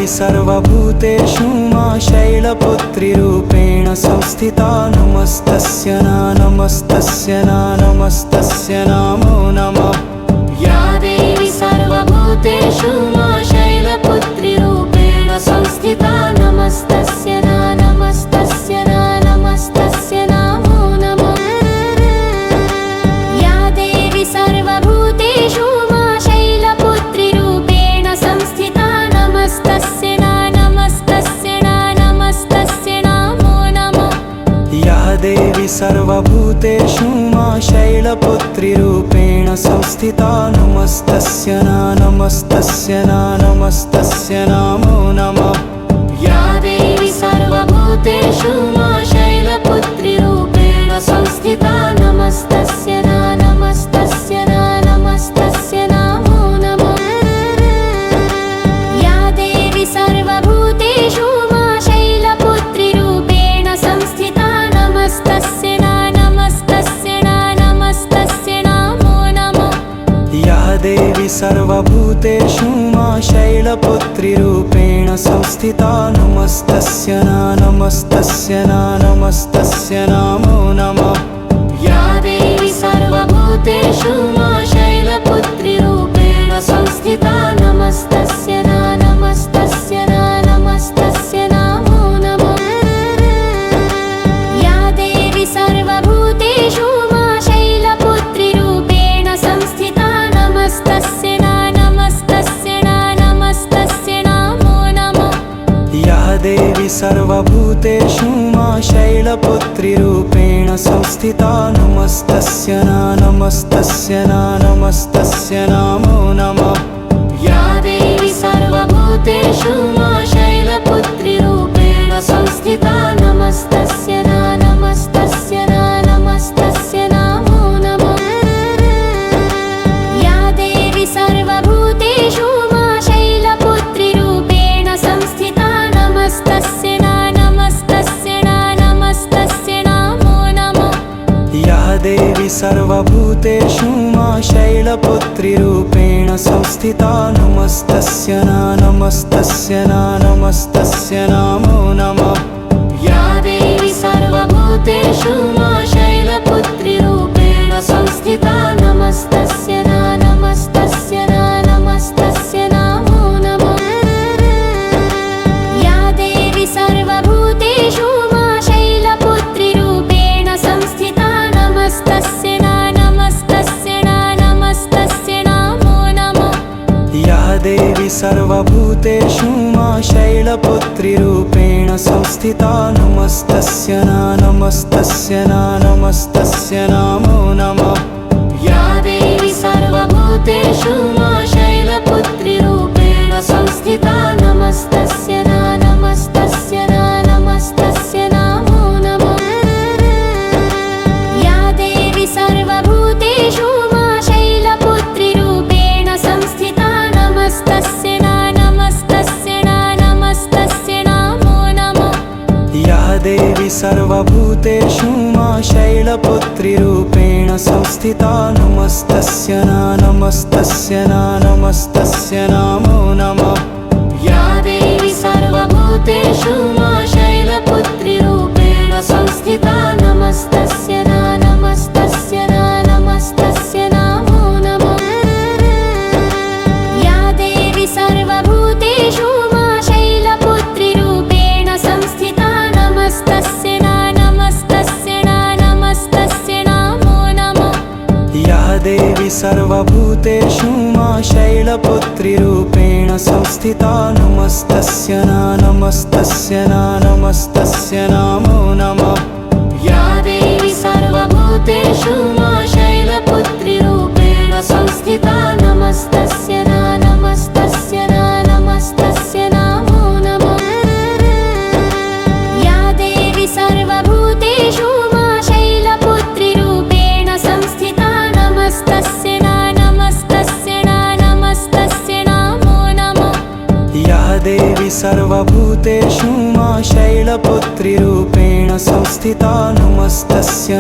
देवी सर्वभूतेषु मा शैलपुत्रीरूपेण संस्थिता नमस्तस्य नमो नमः। या देवी सर्वभूतेषु मा शैलपुत्रीरूपेण संस्थिता नमस्तस्य नमो नमः। या देवी सर्वभूतेषु मा शैलपुत्रीरूपेण संस्थिता नमस्तस्य नमो नमः। या देवी सर्वभूतेषु मा शैलपुत्रीरूपेण संस्थिता नमस्तस्य नमो नमः। या देवी सर्वभूतेषु मा शैलपुत्रीरूपेण संस्थिता नमस्तस्य नमो नमः। या देवी सर्वभूतेषु मा शैलपुत्रीरूपेण संस्थिता नमस्तस्य नमो नमः। या देवी सर्वभूतेषु मा शैलपुत्रीरूपेण संस्थिता नमस्तस्य नमो नमः। या देवी सर्वभूतेषु मा शैलपुत्रीरूपेण संस्थिता नमस्तस्य नमो नमः। या देवी सर्वभूतेषु मा शैलपुत्रीरूपेण संस्थिता नमस्तस्य नमो नमः। या देवी सर्वभूतेषु मा शैलपुत्रीरूपेण संस्थिता नमस्तस्य नमो नमः। या देवी सर्वभूतेषु मा शैलपुत्रीरूपेण संस्थिता नमस्तस्य नमो नमः। या देवी सर्वभूतेषु मा शैलपुत्रीरूपेण संस्थिता नमस्तस्य नमो नमः। या देवी सर्वभूतेषु मा शैलपुत्रीरूपेण संस्थिता नमस्तस्य नमो नमः। या देवी सर्वभूतेषु मा शैलपुत्रीरूपेण संस्थिता नमस्तस्य नमो नमः। या देवी सर्वभूतेषु मा शैलपुत्रीरूपेण संस्थिता नमस्तस्य नमो नमः। या देवी सर्वभूतेषु मा शैलपुत्रीरूपेण संस्थिता नमस्तस्य नमो नमः। या देवी सर्वभूतेषु मा शैलपुत्रीरूपेण संस्थिता नमस्तस्य नमो नमः। या देवी सर्वभूतेषु मा शैलपुत्रीरूपेण संस्थिता नमस्तस्य नमो नमः। या देवी सर्वभूतेषु मा शैलपुत्रीरूपेण संस्थिता नमस्तस्य नमो नमः। या देवी सर्वभूतेषु मा शैलपुत्रीरूपेण संस्थिता नमस्तस्य नमो नमः। या देवी सर्वभूतेषु मा शैलपुत्रीरूपेण संस्थिता नमस्तस्य नमो नमः। या देवी सर्वभूतेषु मा शैलपुत्रीरूपेण संस्थिता नमस्तस्य नमो नमः। या देवी सर्वभूतेषु मा शैलपुत्रीरूपेण संस्थिता नमस्तस्य नमो नमः। या देवी सर्वभूतेषु मा शैलपुत्रीरूपेण संस्थिता नमस्तस्य नमो नमः। या देवी सर्वभूतेषु मा शैलपुत्रीरूपेण संस्थिता नमस्तस्य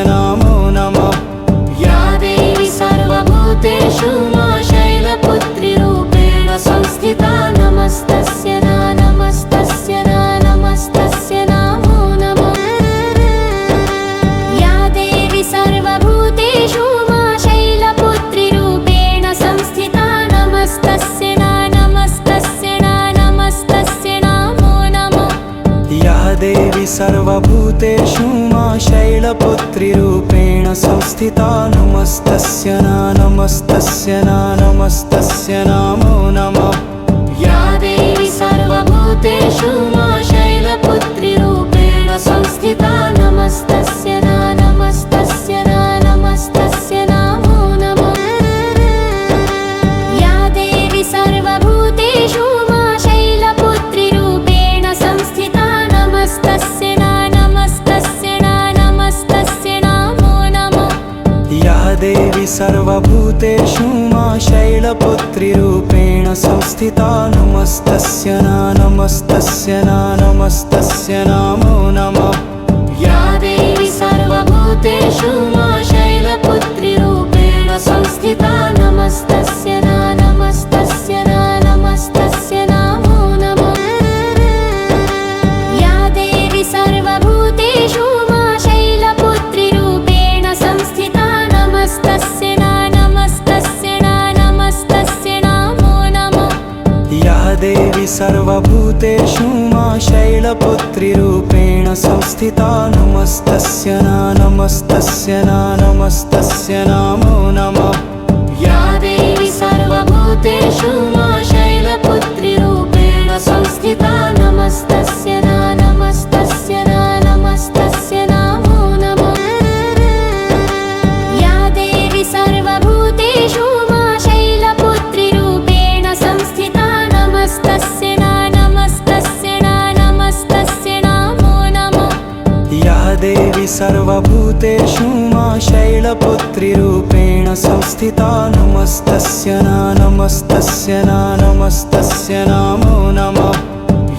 नमो नमः। या देवी सर्वभूतेषु मा शैलपुत्रीरूपेण देवी सर्वभूतेषु मा शैलपुत्रीरूपेण संस्थिता नमस्तस्य नमस्तस्य नमस्तस्य नमो नमः। या देवी सर्वभूतेषु मा शैलपुत्रीरूपेण संस्थिता नमस्तस्य नमस्तस्य नमस्तस्य नमो नमः। या देवी सर्वभूतेषु मा शैलपुत्रीरूपेण संस्थिता नमस्तस्य नमस्तस्य नमस्तस्य नमो नमः। या देवी सर्वभूतेषु मा शैलपुत्रीरूपेण संस्थिता नमस्तस्य नमस्तस्य नमस्तस्य नमो नमः। या देवी सर्वभूतेषु मा शैलपुत्रीरूपेण संस्थिता नमस्तस्य नमस्तस्य नमस्तस्य नमो नमः। या देवी सर्वभूतेषु मा शैलपुत्रीरूपेण संस्थिता नमस्तस्य नमस्तस्य नमस्तस्य नमो नमः। या देवी सर्वभूतेषु मा शैलपुत्रीरूपेण संस्थिता नमस्तस्य नमस्तस्य नमस्तस्य नमो नमः। या देवी सर्वभूतेषु मा शैलपुत्रीरूपेण संस्थिता नमस्तस्य नमस्तस्य नमस्तस्य नमो नमः। या देवी सर्वभूतेषु मा शैलपुत्रीरूपेण संस्थिता नमस्तस्य नमस्तस्य नमस्तस्य नमो नमः। या देवी सर्वभूतेषु मा शैलपुत्रीरूपेण संस्थिता नमस्तस्य नमस्तस्य नमस्तस्य नमो नमः।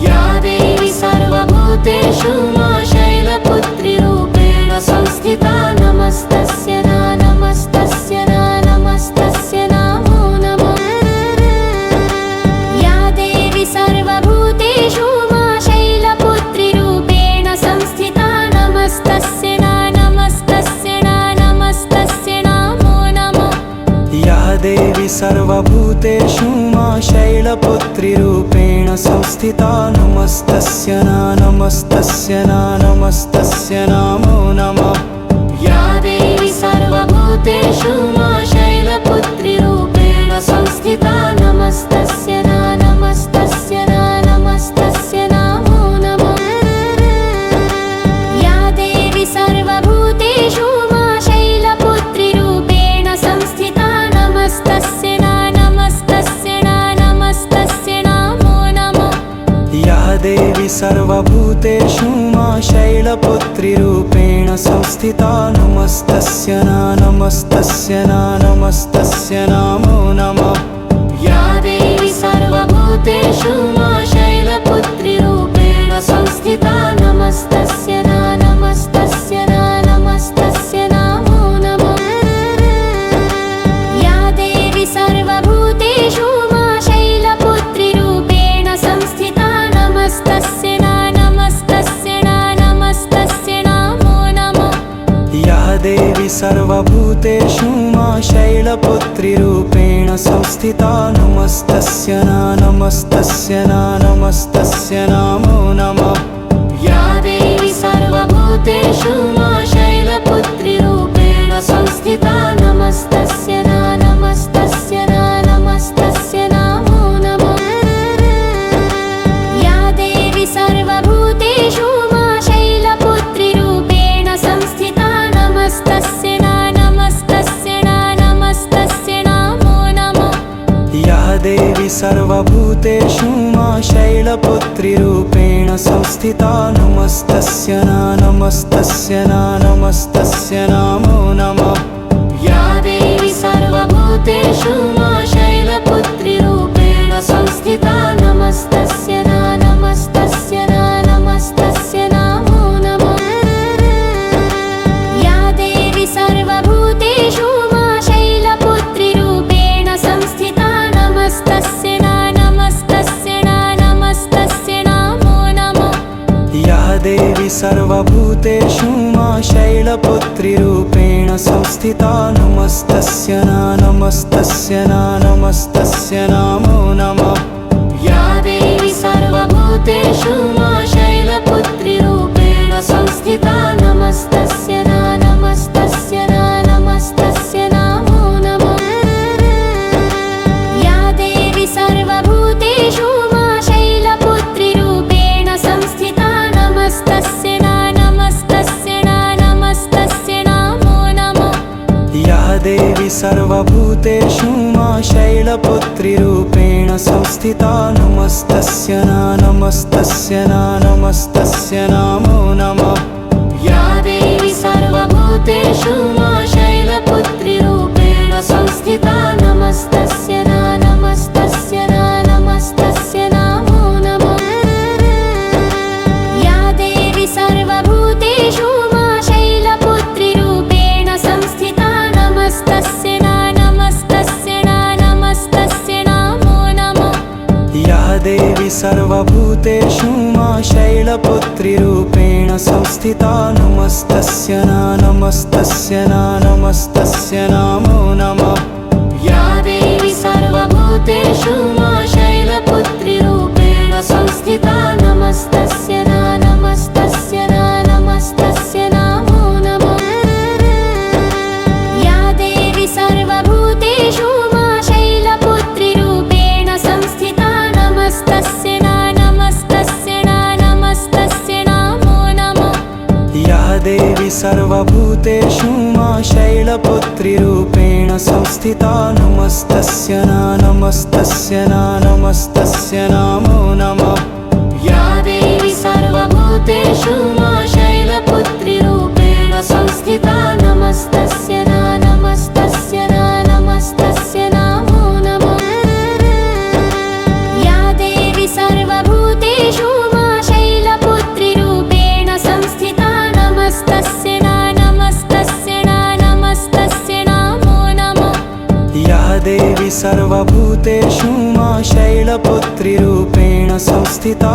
या देवी सर्वभूतेषु मा शैलपुत्रीरूपेण संस्थिता नमस्तस्य नमस्तस्य नमस्तस्य नमो नमः। या देवी सर्वभूतेषु मा शैलपुत्रीरूपेण संस्थिता नमस्तस्य नमस्तस्य नमस्तस्य नमो नमः। या देवी सर्वभूतेषु मा शैलपुत्रीरूपेण संस्थिता नमस्तस्य नमस्तस्य नमस्तस्य नमो नमः। या देवी सर्वभूतेषु मा शैलपुत्रीरूपेण संस्थिता नमस्तस्य नमस्तस्य नमस्तस्य नमो नमः। या देवी सर्वभूतेषु मा शैलपुत्रीरूपेण संस्थिता नमस्तस्य नमस्तस्य नमस्तस्य नमो नमः। या देवी सर्वभूतेषु मा शैलपुत्रीरूपेण संस्थिता नमस्तस्य नमस्तस्य नमस्तस्य नमो नमः। या देवी सर्वभूतेषु मा शैलपुत्रीरूपेण संस्थिता नमस्तस्य नमस्तस्य नमस्तस्य नमो नमः। या देवी सर्वभूतेषु मा शैलपुत्रीरूपेण संस्थिता नमस्तस्य नमस्तस्य नमस्तस्य नमो नमः। या देवी सर्वभूतेषु मा शैलपुत्रीरूपेण संस्थिता नमस्तस्य नमस्तस्य नमस्तस्य नमो नमः। या देवी सर्वभूतेषु मा शैलपुत्रीरूपेण संस्थिता नमस्तस्य नमस्तस्य नमस्तस्य नमो नमः। या देवी सर्वभूतेषु मा शैलपुत्रीरूपेण संस्थिता नमस्तस्य नमस्तस्य नमस्तस्य नमो नमः। या देवी सर्वभूतेषु मा शैलपुत्रीरूपेण संस्थिता नमस्तस्य नमस्तस्य नमस्तस्य नमो नमः। या देवी सर्वभूतेषु मा शैलपुत्रीरूपेण संस्थिता नमस्तस्य नमस्तस्य नमस्तस्य नमो नमः। या देवी सर्वभूतेषु मा शैलपुत्रीरूपेण संस्थिता नमस्तस्य नमस्तस्य नमस्तस्य नमो नमः। या देवी सर्वभूतेषु मा शैलपुत्रीरूपेण संस्थिता नमस्तस्य नमस्तस्य नमस्तस्य नमो नमः। या देवी सर्वभूतेषु मा शैलपुत्रीरूपेण सर्वभूतेषु मा शैलपुत्रीरूपेण संस्थिता नमस्तस्य नमस्तस्य नमो नमः। या देवी सर्वभूतेषु मा शैलपुत्रीरूपेण संस्थिता नमस्तस्य नमो नमः। या देवी सर्वभूतेषु मा शैलपुत्रीरूपेण संस्थिता नमस्तस्य नमो नमः। या देवी सर्वभूतेषु मा शैलपुत्रीरूपेण संस्थिता नमस्तस्य नमो नमः। या देवी सर्वभूतेषु मा शैलपुत्रीरूपेण संस्थिता नमस्तस्य नमो नमः। या देवी सर्वभूतेषु मा शैलपुत्रीरूपेण संस्थिता नमस्तस्य नमो नमः। या देवी सर्वभूतेषु मा शैलपुत्रीरूपेण संस्थिता नमस्तस्य नमो नमः। या देवी सर्वभूतेषु मा शैलपुत्रीरूपेण संस्थिता नमस्तस्य नमो नमः। या देवी सर्वभूतेषु मा शैलपुत्रीरूपेण संस्थिता नमस्तस्य नमो नमः। या देवी सर्वभूतेषु मा शैलपुत्रीरूपेण संस्थिता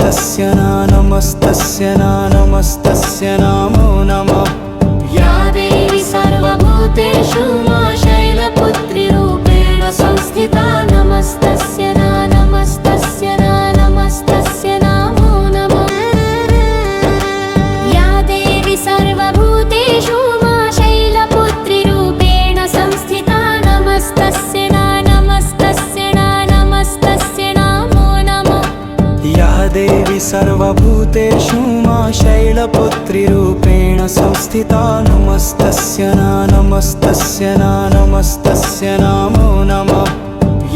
नमस्तस्य नमो नमः। या देवी सर्वभूतेषु मा शैलपुत्रीरूपेण संस्थिता नमस्तस्य नमो नमः। या देवी सर्वभूतेषु मा शैलपुत्रीरूपेण संस्थिता नमस्तस्य नमो नमः। या देवी सर्वभूतेषु मा शैलपुत्रीरूपेण संस्थिता नमस्तस्य नमो नमः।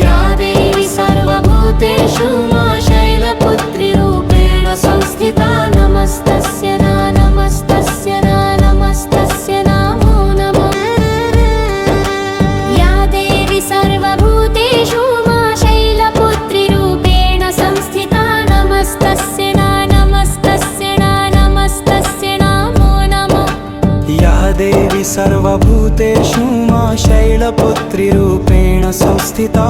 या देवी सर्वभूतेषु मा शैलपुत्रीरूपेण संस्थिता नमस्तस्य नमो नमः। या देवी सर्वभूतेषु मा शैलपुत्रीरूपेण संस्थिता नमस्तस्य नमो नमः। या देवी सर्वभूतेषु मा शैलपुत्रीरूपेण संस्थिता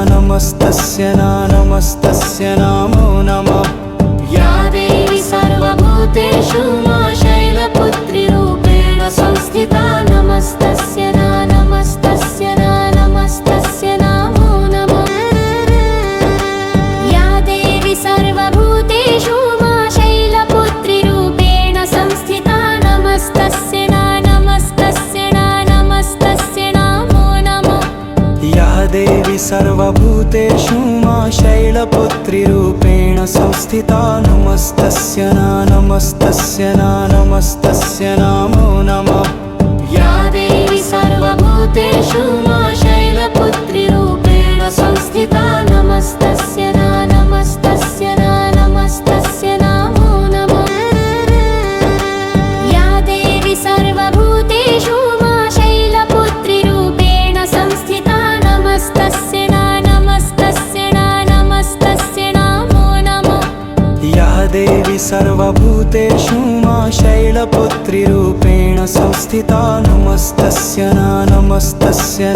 नमस्तस्य नमो नमः। या देवी सर्वभूतेषु मा शैलपुत्रीरूपेण संस्थिता नमस्तस्य नमो नमः। या देवी सर्वभूतेषु मा शैलपुत्रीरूपेण संस्थिता नमस्तस्य नमो नमः। या देवी सर्वभूतेषु मा शैलपुत्रीरूपेण संस्थिता नमस्तस्य नमो नमः। या देवी सर्वभूतेषु मा शैलपुत्रीरूपेण संस्थिता नमस्तस्य नमो नमः। या देवी सर्वभूतेषु मा शैलपुत्रीरूपेण संस्थिता नमस्तस्य नमो नमः। या देवी सर्वभूतेषु मा शैलपुत्रीरूपेण संस्थिता नमस्तस्य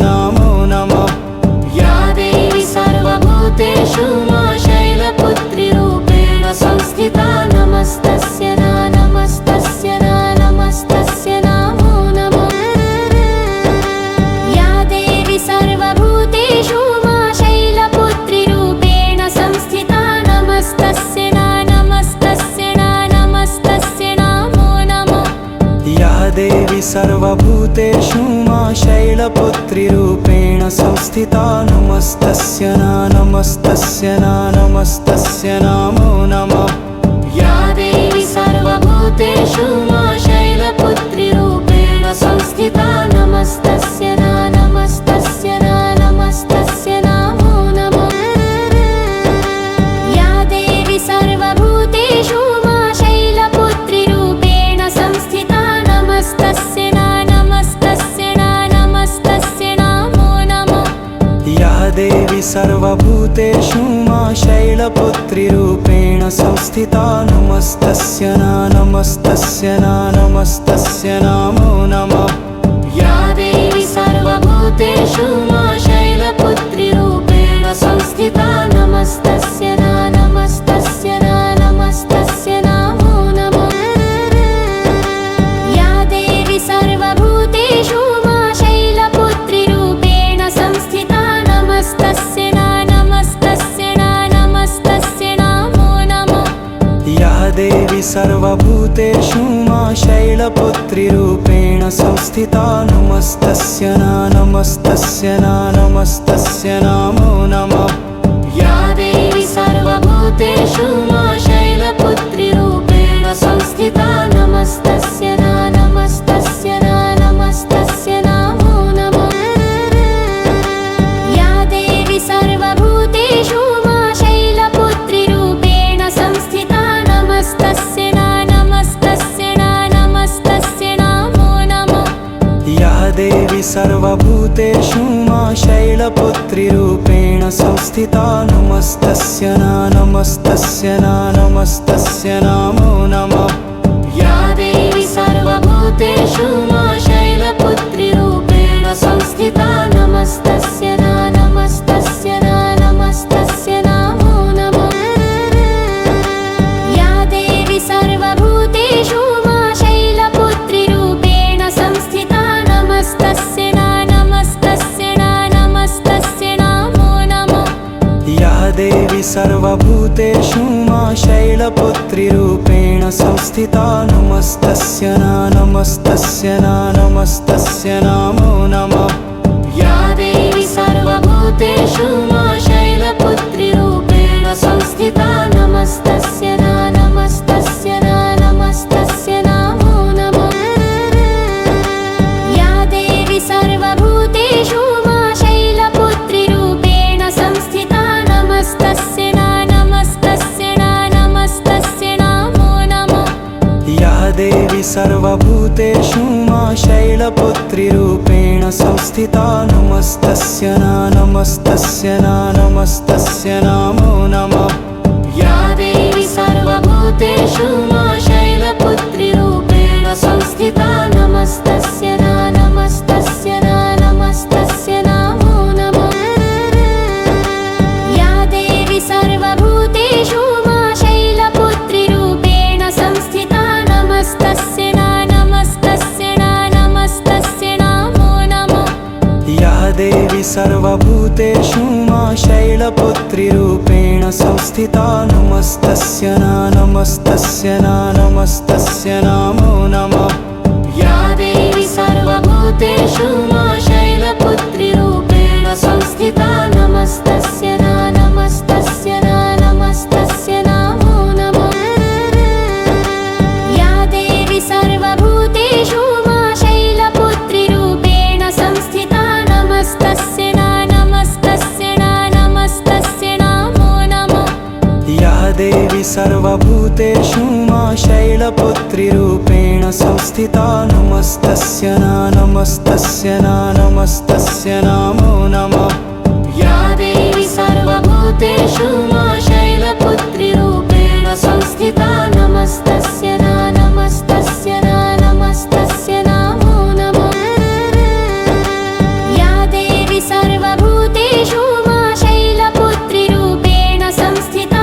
नमो नमः। या देवी सर्वभूतेषु मा शैलपुत्रीरूपेण संस्थिता नमस्तस्य नमो नमः। या देवी सर्वभूतेषु मा शैलपुत्रीरूपेण संस्थिता नमस्तस्य नमो नमः। या देवी सर्वभूतेषु मा शैलपुत्रीरूपेण संस्थिता नमस्तस्य नमो नमः। या देवी सर्वभूतेषु मा शैलपुत्रीरूपेण देवी सर्वभूतेषु मा शैलपुत्रीरूपेण संस्थिता नमस्तस्य नमो नमः या देवी सर्वभूतेषु मा शैलपुत्रीरूपेण संस्थिता नमस्तस्य नमो नमः या देवी सर्वभूतेषु मा शैलपुत्रीरूपेण संस्थिता नमस्तस्य नमो नमः या देवी सर्वभूतेषु मा शैलपुत्रीरूपेण संस्थिता नमस्तस्य नमो नमः या देवी सर्वभूतेषु मा शैलपुत्रीरूपेण संस्थिता नमस्तस्य नमो नमः या देवी सर्वभूतेषु मा शैलपुत्रीरूपेण संस्थिता नमस्तस्य नमो नमः या देवी सर्वभूतेषु मा शैलपुत्रीरूपेण संस्थिता नमस्तस्य नमो नमः या देवी सर्वभूतेषु मा शैलपुत्रीरूपेण संस्थिता नमस्तस्य नमो नमः या देवी सर्वभूतेषु मा शैलपुत्रीरूपेण संस्थिता नमस्तस्य नमो नमः या देवी सर्वभूतेषु मा शैलपुत्रीरूपेण संस्थिता नमस्तस्य नमो नमः या देवी सर्वभूतेषु मा शैलपुत्रीरूपेण संस्थिता नमस्तस्य नमो नमः या देवी सर्वभूतेषु मा शैलपुत्रीरूपेण संस्थिता नमस्तस्य नमो नमः या देवी सर्वभूतेषु मा शैलपुत्रीरूपेण संस्थिता नमस्तस्य नमो नमः या देवी सर्वभूतेषु मा शैलपुत्रीरूपेण संस्थिता नमस्तस्य नमो नमः या देवी सर्वभूतेषु मा शैलपुत्रीरूपेण संस्थिता नमस्तस्य नमो नमः या देवी सर्वभूतेषु मा शैलपुत्रीरूपेण संस्थिता नमस्तस्य नमो नमः या देवी सर्वभूतेषु मा शैलपुत्रीरूपेण संस्थिता नमस्तस्य नमो नमः या देवी सर्वभूतेषु मा शैलपुत्रीरूपेण संस्थिता नमस्तस्य नमो नमः या देवी सर्वभूतेषु मा शैलपुत्रीरूपेण संस्थिता नमस्तस्य नमो नमः या देवी सर्वभूतेषु मा शैलपुत्रीरूपेण संस्थिता नमस्तस्य नमो नमः या देवी सर्वभूतेषु मा शैलपुत्रीरूपेण संस्थिता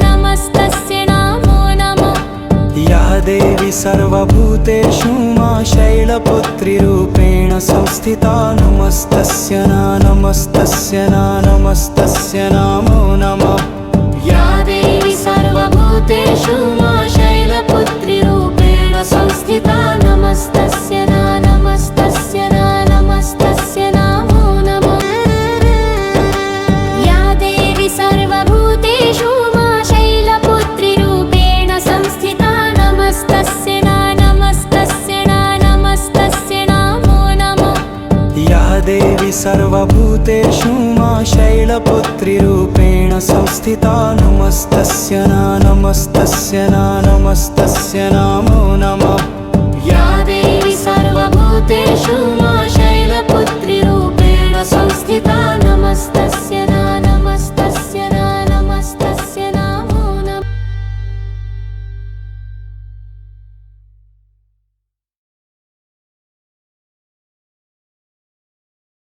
नमस्तस्य नमो नमः या देवी सर्वभूतेषु मा शैलपुत्रीरूपेण संस्थिता नमस्तस्य नमो नमः या देवी सर्वभूतेषु मा शैलपुत्रीरूपेण संस्थिता नमस्तस्य नमो नमः या देवी सर्वभूतेषु मा शैलपुत्रीरूपेण संस्थिता नमस्तस्य नमो नमः या देवी सर्वभूतेषु मा शैलपुत्रीरूपेण संस्थिता नमस्तस्य नमो नमः या देवी सर्वभूतेषु मा